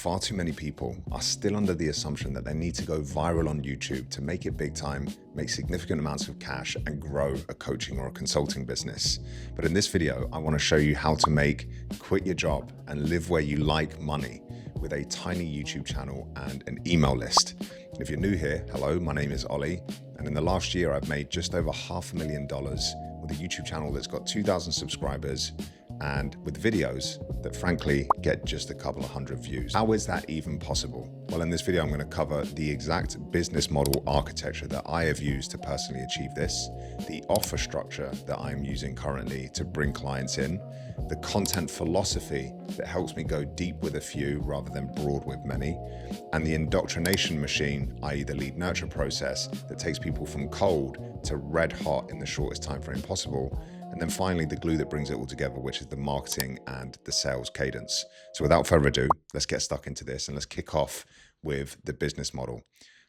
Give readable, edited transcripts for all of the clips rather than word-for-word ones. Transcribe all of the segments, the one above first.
far too many people are still under the assumption that they need to go viral on YouTube to make it big time, make significant amounts of cash, and grow a coaching or a consulting business. But in this video, I want to show you how to quit your job and live where you like money with a tiny YouTube channel and an email list. And if you're new here, hello, my name is Ollie. And in the last year, I've made just over $500,000 with a YouTube channel that's got 2,000 subscribers and with videos that frankly get just a couple of hundred views. How is that even possible? Well, in this video, I'm going to cover the exact business model architecture that I have used to personally achieve this, the offer structure that I'm using currently to bring clients in, the content philosophy that helps me go deep with a few rather than broad with many, and the indoctrination machine, i.e. the lead nurture process that takes people from cold to red hot in the shortest time frame possible. And then finally, the glue that brings it all together, which is the marketing and the sales cadence. So without further ado, let's get stuck into this and let's kick off with the business model.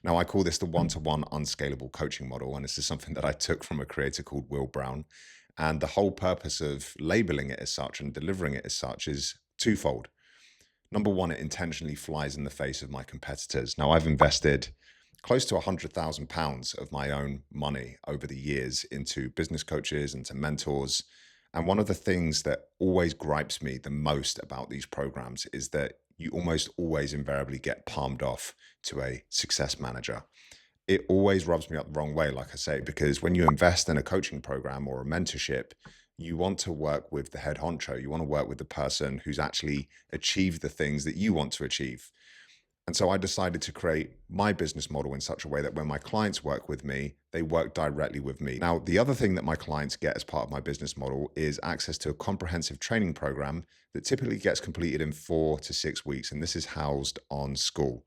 Now, I call this the one-to-one unscalable coaching model. And this is something that I took from a creator called Will Brown. And the whole purpose of labeling it as such and delivering it as such is twofold. Number one, it intentionally flies in the face of my competitors. Now, I've invested close to £100,000 of my own money over the years into business coaches, into mentors. And one of the things that always gripes me the most about these programs is that you almost always invariably get palmed off to a success manager. It always rubs me up the wrong way, like I say, because when you invest in a coaching program or a mentorship, you want to work with the head honcho. You want to work with the person who's actually achieved the things that you want to achieve. And so I decided to create my business model in such a way that when my clients work with me, they work directly with me. Now, the other thing that my clients get as part of my business model is access to a comprehensive training program that typically gets completed in 4 to 6 weeks. And this is housed on School.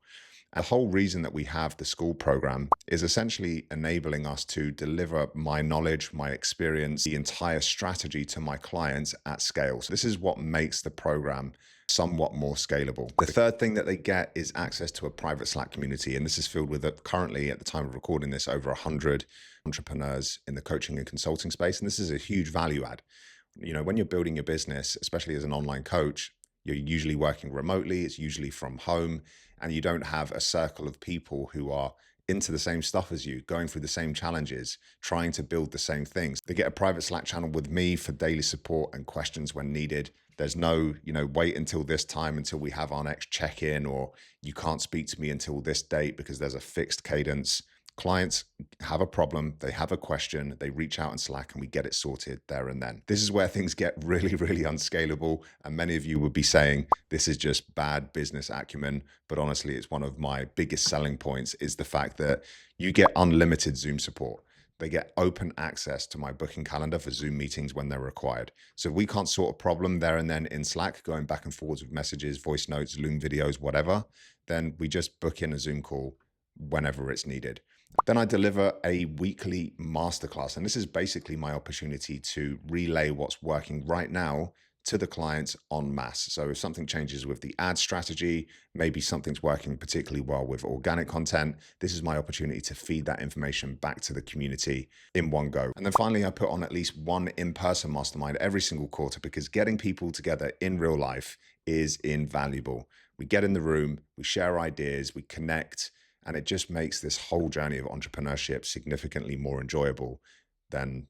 And the whole reason that we have the School program is essentially enabling us to deliver my knowledge, my experience, the entire strategy to my clients at scale. So this is what makes the program somewhat more scalable. The third thing that they get is access to a private Slack community. And this is filled with, currently at the time of recording this, over 100 entrepreneurs in the coaching and consulting space. And this is a huge value add. You know, when you're building your business, especially as an online coach, you're usually working remotely, it's usually from home, and you don't have a circle of people who are into the same stuff as you, going through the same challenges, trying to build the same things. They get a private Slack channel with me for daily support and questions when needed. There's no, wait until this time until we have our next check-in, or you can't speak to me until this date because there's a fixed cadence. Clients have a problem, they have a question, they reach out in Slack and we get it sorted there and then. This is where things get really, really unscalable. And many of you would be saying, this is just bad business acumen. But honestly, it's one of my biggest selling points is the fact that you get unlimited Zoom support. They get open access to my booking calendar for Zoom meetings when they're required. So if we can't sort a problem there and then in Slack, going back and forwards with messages, voice notes, Loom videos, whatever, then we just book in a Zoom call whenever it's needed. Then I deliver a weekly masterclass. And this is basically my opportunity to relay what's working right now to the clients en masse. So if something changes with the ad strategy, maybe something's working particularly well with organic content, this is my opportunity to feed that information back to the community in one go. And then finally, I put on at least one in-person mastermind every single quarter because getting people together in real life is invaluable. We get in the room, we share ideas, we connect, and it just makes this whole journey of entrepreneurship significantly more enjoyable than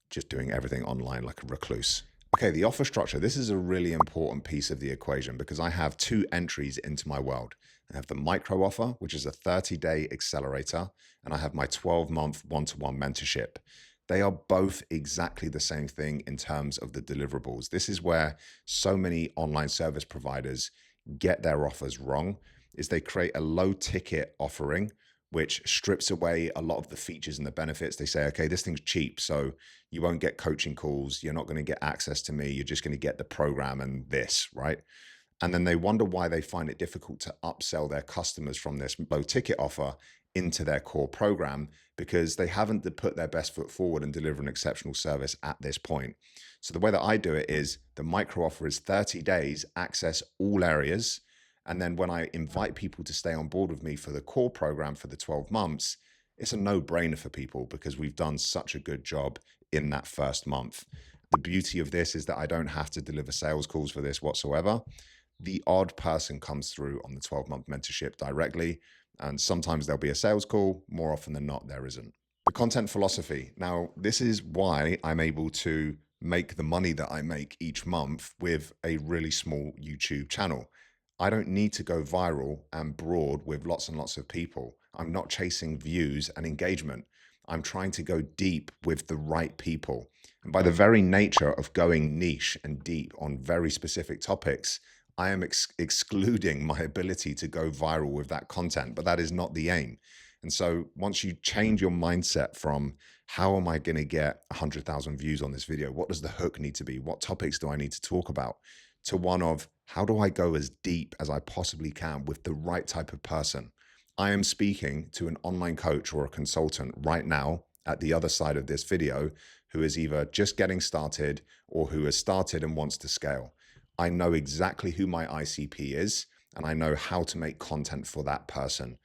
just doing everything online like a recluse. Okay, the offer structure. This is a really important piece of the equation because I have 2 entries into my world. I have the micro offer, which is a 30-day accelerator, and I have my 12-month one-to-one mentorship. They are both exactly the same thing in terms of the deliverables. This is where so many online service providers get their offers wrong, is they create a low ticket offering, which strips away a lot of the features and the benefits. They say, okay, this thing's cheap, so you won't get coaching calls. You're not going to get access to me. You're just going to get the program and this, right? And then they wonder why they find it difficult to upsell their customers from this low ticket offer into their core program because they haven't put their best foot forward and deliver an exceptional service at this point. So the way that I do it is the micro offer is 30 days, access all areas. And then when I invite people to stay on board with me for the core program for the 12 months, it's a no-brainer for people because we've done such a good job in that first month. The beauty of this is that I don't have to deliver sales calls for this whatsoever. The odd person comes through on the 12-month mentorship directly, and sometimes there'll be a sales call. More often than not, there isn't. The content philosophy. Now, this is why I'm able to make the money that I make each month with a really small YouTube channel. I don't need to go viral and broad with lots and lots of people. I'm not chasing views and engagement. I'm trying to go deep with the right people. And by the very nature of going niche and deep on very specific topics, I am excluding my ability to go viral with that content, but that is not the aim. And so once you change your mindset from how am I going to get 100,000 views on this video? What does the hook need to be? What topics do I need to talk about? To one of how do I go as deep as I possibly can with the right type of person? I am speaking to an online coach or a consultant right now at the other side of this video who is either just getting started or who has started and wants to scale. I know exactly who my ICP is, and I know how to make content for that person.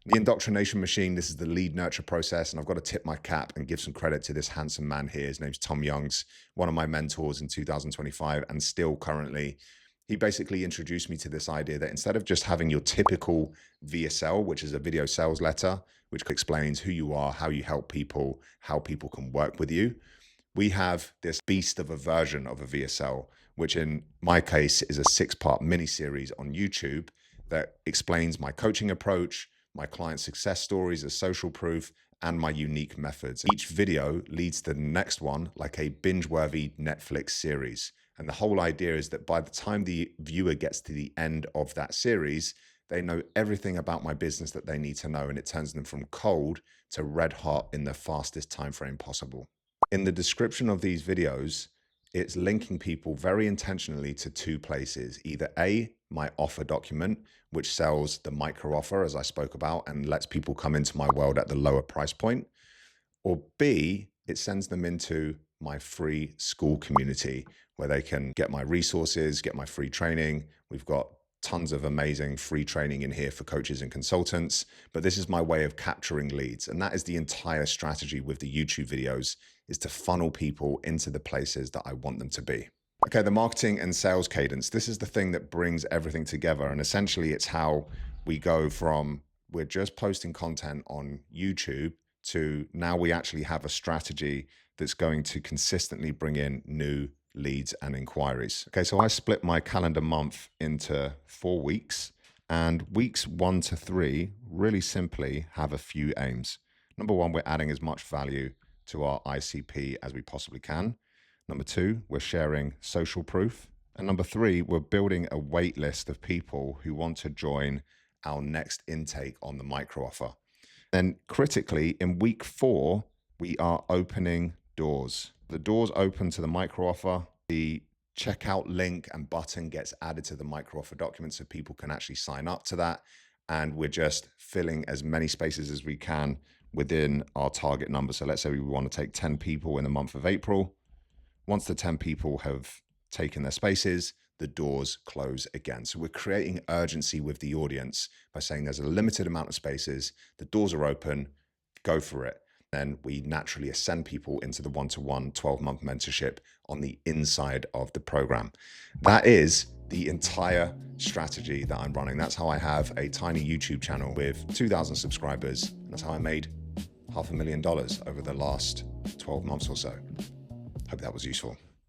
The indoctrination machine, this is the lead nurture process, and I've got to tip my cap and give some credit to this handsome man here. His name's Tom Youngs, one of my mentors in 2025 and still currently. He basically introduced me to this idea that instead of just having your typical VSL, which is a video sales letter, which explains who you are, how you help people, how people can work with you, we have this beast of a version of a VSL, which in my case is a 6-part mini series on YouTube that explains my coaching approach, my client success stories as social proof, and my unique methods. Each video leads to the next one like a binge-worthy Netflix series. And the whole idea is that by the time the viewer gets to the end of that series, they know everything about my business that they need to know, and it turns them from cold to red hot in the fastest time frame possible. In the description of these videos, it's linking people very intentionally to 2 places. Either A, my offer document, which sells the micro offer as I spoke about and lets people come into my world at the lower price point, or B, it sends them into my free school community where they can get my resources, get my free training. We've got tons of amazing free training in here for coaches and consultants, but this is my way of capturing leads. And that is the entire strategy with the YouTube videos, is to funnel people into the places that I want them to be. Okay, the marketing and sales cadence. This is the thing that brings everything together. And essentially it's how we go from we're just posting content on YouTube to now we actually have a strategy that's going to consistently bring in new leads and inquiries. Okay, so I split my calendar month into 4 weeks, and weeks 1 to 3 really simply have a few aims. Number 1, we're adding as much value to our ICP as we possibly can. Number 2, we're sharing social proof. And number 3, we're building a wait list of people who want to join our next intake on the micro offer. Then critically, in week 4, we are opening doors. The doors open to the micro offer. The checkout link and button gets added to the micro offer document so people can actually sign up to that. And we're just filling as many spaces as we can within our target number. So let's say we want to take 10 people in the month of April. Once the 10 people have taken their spaces, the doors close again. So we're creating urgency with the audience by saying there's a limited amount of spaces, the doors are open, go for it. Then we naturally ascend people into the one-to-one 12-month mentorship on the inside of the program. That is the entire strategy that I'm running. That's how I have a tiny YouTube channel with 2,000 subscribers. That's how I made $500,000 over the last 12 months or so. Hope that was useful.